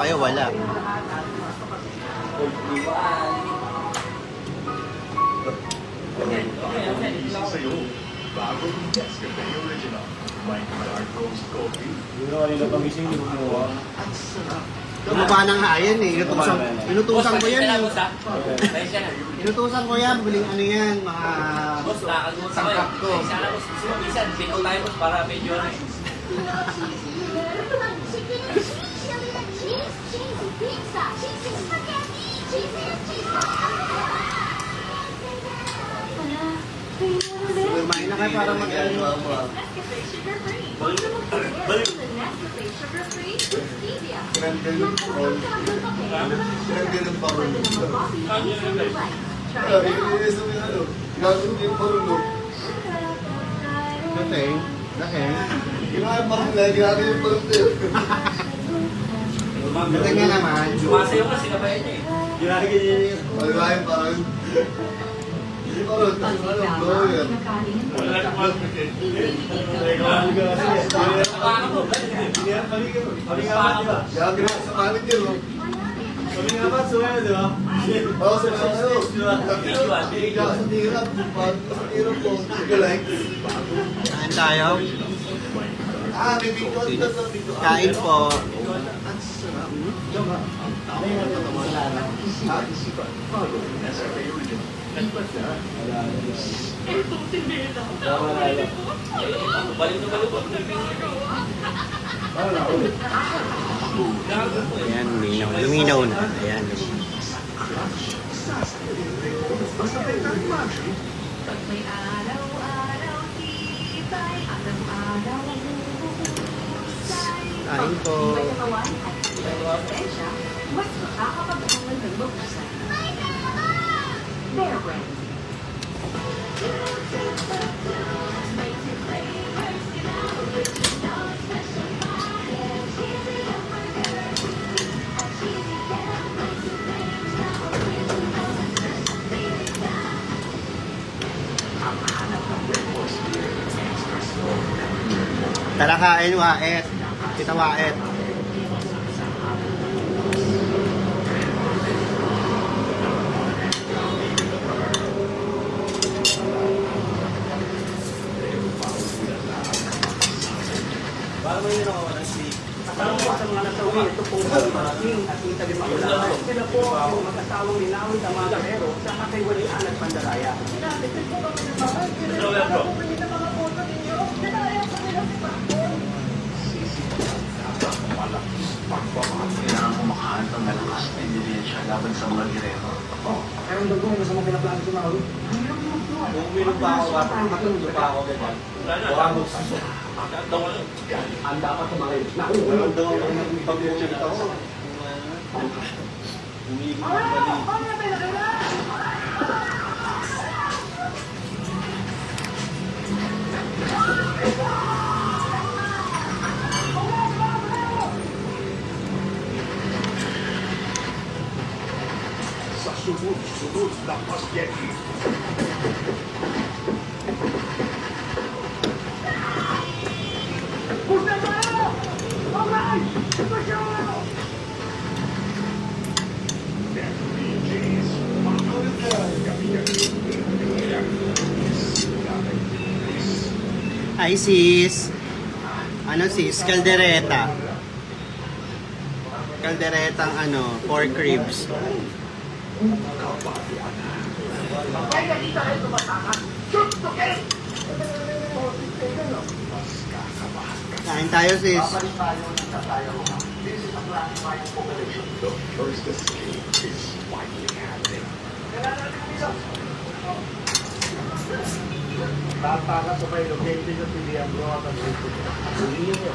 kayo, wala. Sa'yo, bagong Nescafe Original. May dark roast coffee. Hindi na kanina pagising, hindi mo At sarap. Tumaba ng hayan eh. Inutusan ko yan eh. Boss, Inutusan ko yan. Biling ano yan, mga nakakalimutan ko sangkap ko. Sana boss, minsan, pinaw tayo boss para medyo ano. Kumain na kayo para mag-ano. Laki. Laki nga naman. Sumasayo kasi kabayan niya eh. Ginagin niya yun. Paano mo? Kami nga ba, sumayo, di ba? Kain tayo. Kain po. Nescafe Original. Balik na balik po. Ayan, luminaw. Luminaw na. Ayan. Pag may araw-araw, tibay, araw-araw, husay. Kain po. Pag may katawan at may resistensya, mas makakapag-angal ng mahusay. Bear Brand. Tara kain, Waet. Kita Waet. Para mo yun ako ng sleep. Kasama ko sa mga nasawi, ito po ang maraming at yung talimakalan. Sila po yung mag-asawang linawin na mga pero sa kakaiwalian at pandaraya. Kailangan ko makahanap ng malakas na ebidensya laban sa mga girero. Pero ang dagong gusto mo pinaplano si Maui? Kung minum pa ako, matulog pa ako. Wala mo sa ang dapat sa mga ito. Nakukulong daw ang pag-uusap ako. Umigil ng balik. Sa sunod-sunod na pasyenti. Hi sis. Ano sis? Caldereta. Calderetang ano, pork ribs. Kain tayo sis. Tataka sa may located sa pilihan bro at ang rito. Sulihin nyo.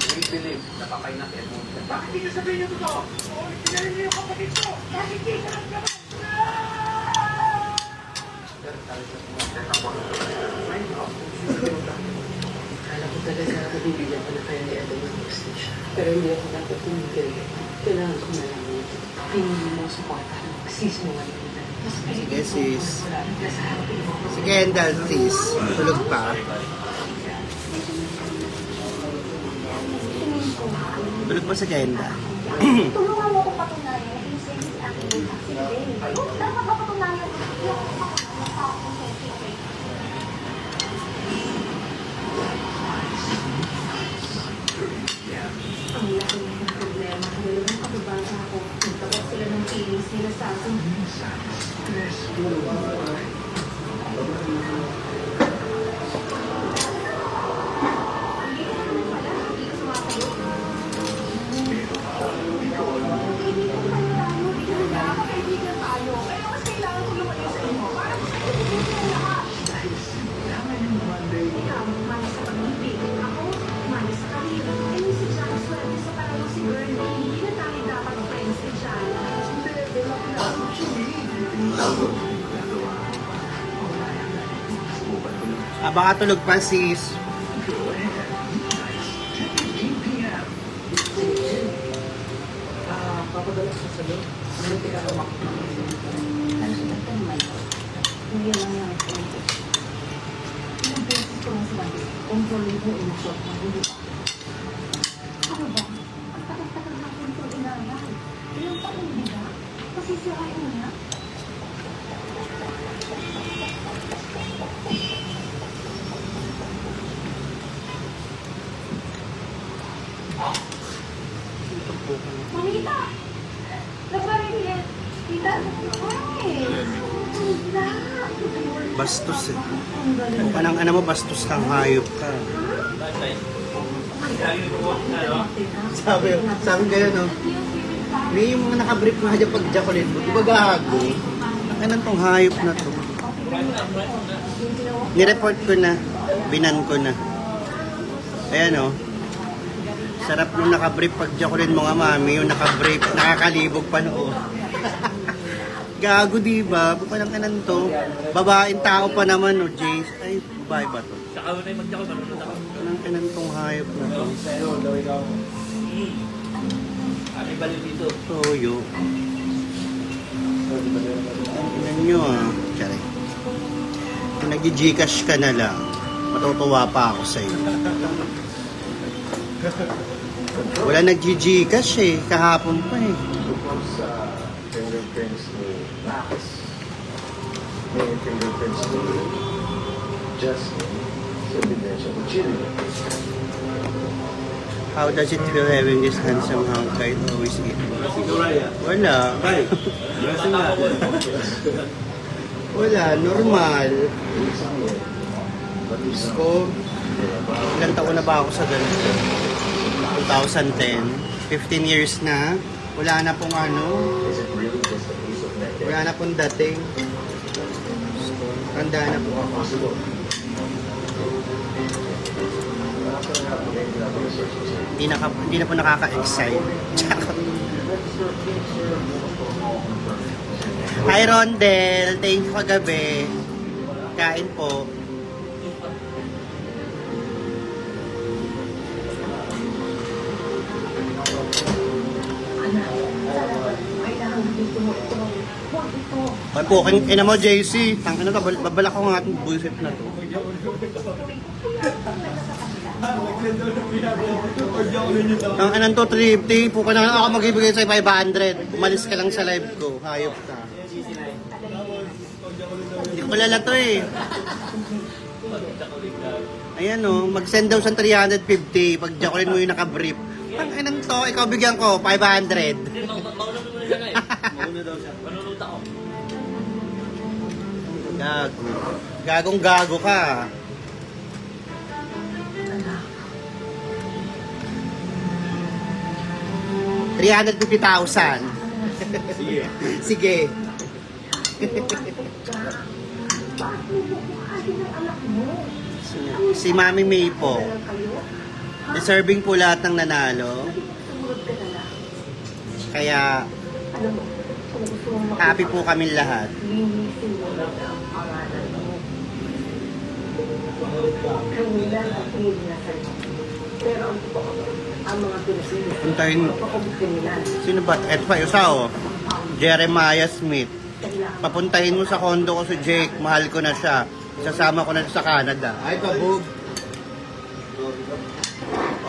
We believe na patay na Ted Moon. Bakit hindi nyo sabihin yung totoo? Oo, pinalin niyo yung kapatid ko! Bakit hindi ka nagkaman? Akala ko talaga mabibigyan ko na kayo ni Edo ng hostage. Pero hindi ako dapat tumigil. Kailangan ko na lang ito. Pinili mo suporta ng sis mo ngayon. Sige sis. Si Kendall sis. Tulog pa. Tulog pa si Kendall. Tulungan mo ko patunayan yung sensitive aking accident. Dapat mapatunayan yung sensitive. Ang laki ng problema. Dalawang kababata ako. Nagtapos sila ng feelings nila sa akin. Ah, baka tulog pa sis. Papadala sa salon. Meron ka ka Hindi lang yan. Ilang beses ko lang sinabi, kontrolin mo yung shot mo, hindi pa. Ano ba? Ang tagal-tagal natin itong inanay. Ilang taon nila? Pasisirain mo na. Mamita! Nagparilin! Tita! Ay! Tita! Bastos eh. Kung anong ano mo, bastos kang hayop ka. Sabi kayo no, may yung mga nakabrief nga dyan pag chocolate mo, di ba gago? Anong tong hayop na to? Nireport ko na, binan ko na. Ayan o. Sarap yung nakabrief pag chocolate mo nga mami, yung nakabrief, nakakalibog pa noon. Gago diba? Papalang kanan to. Babaeng tao pa naman no, Jace. Ay, babae ba to? Saka mo na yung mag-jack, marunod ako. Papalang kanan tong hayop na to. Ay, balik dito. Toyo. Tingnan nyo ah. Charay. Kung nag-gcash ka na lang, matutuwa pa ako sa'yo. Wala nag-gcash eh. Kahapon pa eh. Sa fingerprints ni Max, may fingerprints ni Justin sa ebidensya ng chili. How does it feel having this handsome hunk guy always eat? Wala. Wala, normal. Diyos ko, ilang taon na ba ako sa ganito? 2010. 15 years na. Wala na pong ano. Is it really just a piece of net? Wala na pong dating. Diyos ko, tanda na po ako. Possible. Research. Hindi na po nakaka-excite. Hi Rondel, thank you kagabi. Kain po. Ay po, ina mo JC. Tangin na to, babala ko nga itong bullshit na to. Ang anong to, 350. Po ka na ako magbibigay sa'yo 500. Umalis ka lang sa live ko. Hayop ka. Hindi ko malala to eh. Ayan o, mag-send daw sa 350. Pag jacolin mo yung nakabrief. Ang anong to, ikaw bigyan ko 500. Mauna mo na siya na eh. Mauna daw siya. Manunod ako. Gago. Gagong gago ka. $350,000. Sige. Sige. Si Mami May po. Deserving po lahat ng nanalo. Kaya happy po kami lahat. Pero ang mga pinasili, Puntahin. kriminal. Sino ba? Eto pa, isa oh. Jeremiah Smith. Kailangan Papuntahin mo sa condo ko si Jake. Mahal ko na siya. Sasama ko na siya sa Canada. Ay, pabog.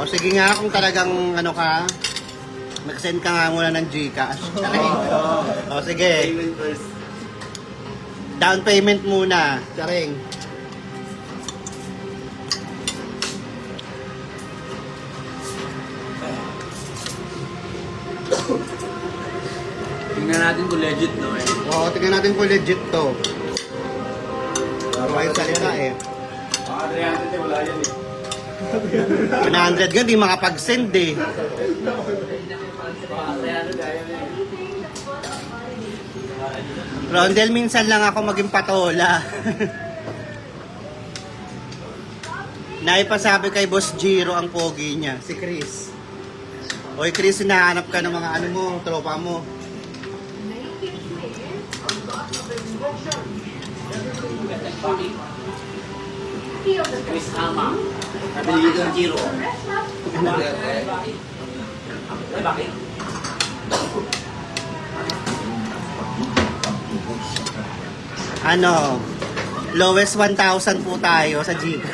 O sige nga, kung talagang ano ka, mag-send ka nga muna ng Gcash. O sige. Payment first. Down payment muna. Charing. Tingnan natin kung legit, no? Oo, tingnan natin kung legit to. Ano yung salita eh. Baka 300 wala yan eh. 100 nga, di makapag-send eh. Baka 300 ayaw na eh. Rondel, minsan lang ako maging patola. Naipasabi kay Boss Giro ang pogi niya, si Chris. Oy Chris, hinahanap ka ng mga ano mo, tropa mo. feel the Chris Ama. Nabili dito ng Giro. rest up. Ay, bakit? Ano, lowest 1,000 po tayo sa Gcash.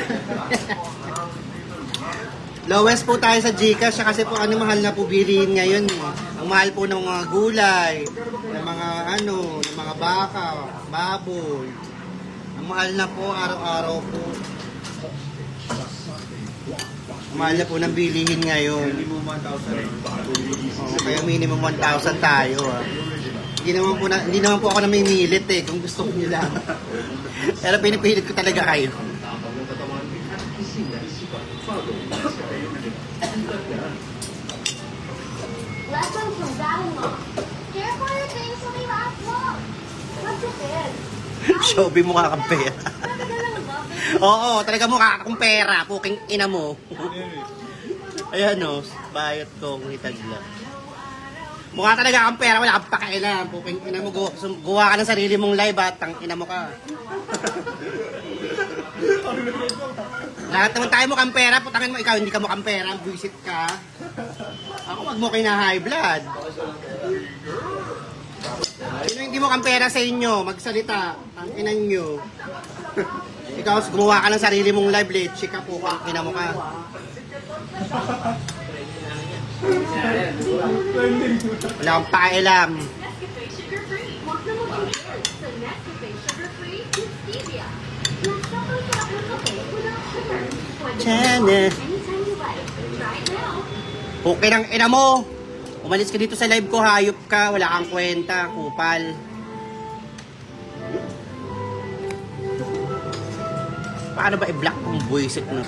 Lowest po tayo sa Gcash kasi po ano mahal na po bilihin ngayon. Ang mahal po ng mga gulay, ng mga ano, ng mga baka, baboy. Ang mahal na po araw-araw po. Ang mahal na po ng bilihin ngayon. Minimum 1,000. Oo, kaya minimum 1,000 tayo. Hindi naman po ako namimilit eh kung gusto ko nyo lang. Pero pinipilit ko talaga kayo. Lesson from Dad and Mom. Care for your things so they last long. What's it is? Shobi mukha kang pera. Talaga lang love it. Oo, talaga mukha kang pera. Puking ina mo. Ayan o, bayot ko kung itagla. Mukha talaga kang pera, wala kang pakailan. Puking ina mo, gawa ka ng sarili mong live at tang ina mo ka. Lahat naman tayo mukhang pera, putangin mo, ikaw hindi ka mukhang pera, buisit ka. Ako wag mo kina-high blood. Sino hindi mukhang pera sa inyo? Magsalita, ang inan nyo. Ikaw, gumawa ka ng sarili mong live, leche ka po, kung ina mo ka. Wala kang pakialam. Nescafe sugar free. Huwag na mag-compare sa Nescafe sugar free with stevia. Nagsapang sarap ng kape without sugar. Pwede Chana. anytime you like. Try it now. Okay ng ina mo. Umalis ka dito sa live ko, hayop ka, wala kang kwenta, kupal. Paano ba i-block kong buisit no?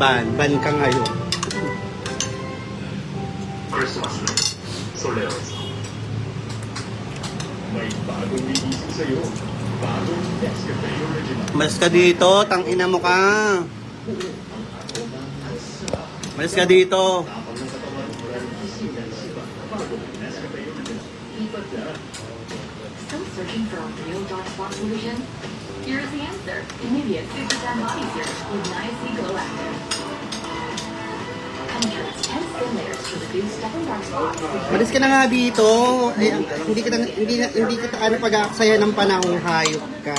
Ban ka ngayon. Christmas na. Soleros. May bagong gigising sa'yo. Bagong Nescafe Original. Malis ka dito, tang ina mo ka. Malis ka dito. Still searching for a real dark spot solution? Here's the answer. Immediate Super Tan Body Serum with Niacin Glow Active. Penetrates 10 skin layers to reduce stubborn dark spots. Malis ka na nga dito. Eh, hindi kita ano pag-aaksaya ng panahong hayop ka.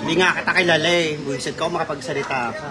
Hindi nga kita kilala eh. Buisit ka, makapagsalita ka.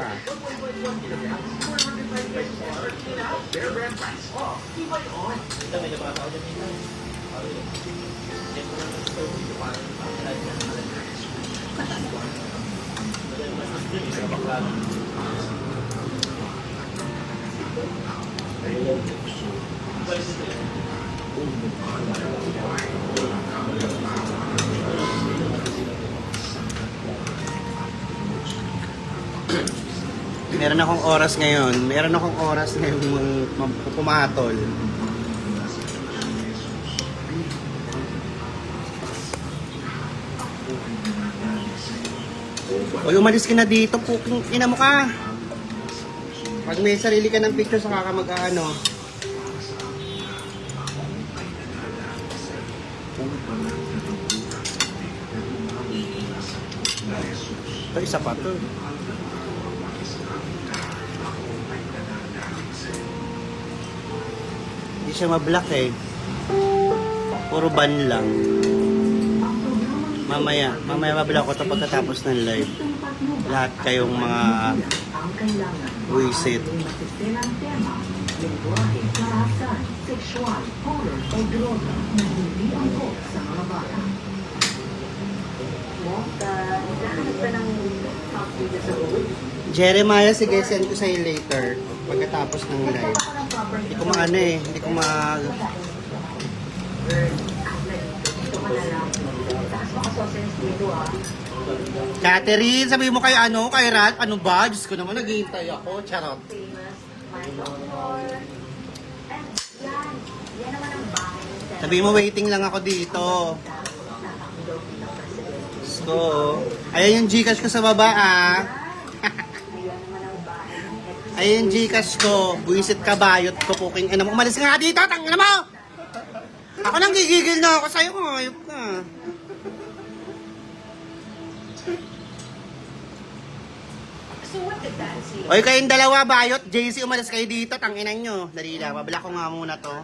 Meron akong oras ngayon. Meron akong oras ngayon pumatol. Uy, umalis ka na dito. Puking ina mo ka. Pag may sarili ka ng picture, saka ka mag-ano. Ito, isa pa to. Hindi siya ma-block eh. Puro ban lang. Mamaya ma-block ko ito pagkatapos ng live. Lahat kayong mga Ang kailangan wisit. ay masiselang tema, lingwahe, karahasan, sexual, horror o droga na hindi angkop sa mga bata. Nakahanap ka ng top video sa Google? Jeremiah, sige, send ko sa'yo later. Pagkatapos ng live. Ako ng property. Hindi ko maano eh. Hindi ko ma... Ito ka na lang. Taas mo ka sausage dito ah. Catherine, sabi mo kay ano, kay Rat, ano ba? Diyos ko naman, naghihintay ako. Charot. Famous, my doctor. And yan. Yan naman ang bahay ng Senator. Sabi mo, waiting lang ako dito. Tatakbo daw bilang presidente. So, ayan yung Gcash ko sa baba ah. Ayan naman ang bahay ng ex. Ayan yung Gcash ko. Buisit ka bayot ko puking. Ano mo, umalis ka nga dito, tangina mo! Ako nang gigigil na ako sa'yo, ayop ka. So what did that say? Oy, kayong dalawa bayot, JC, umalis kayo dito, tanginan nyo. Dali lang, babala ko nga muna to.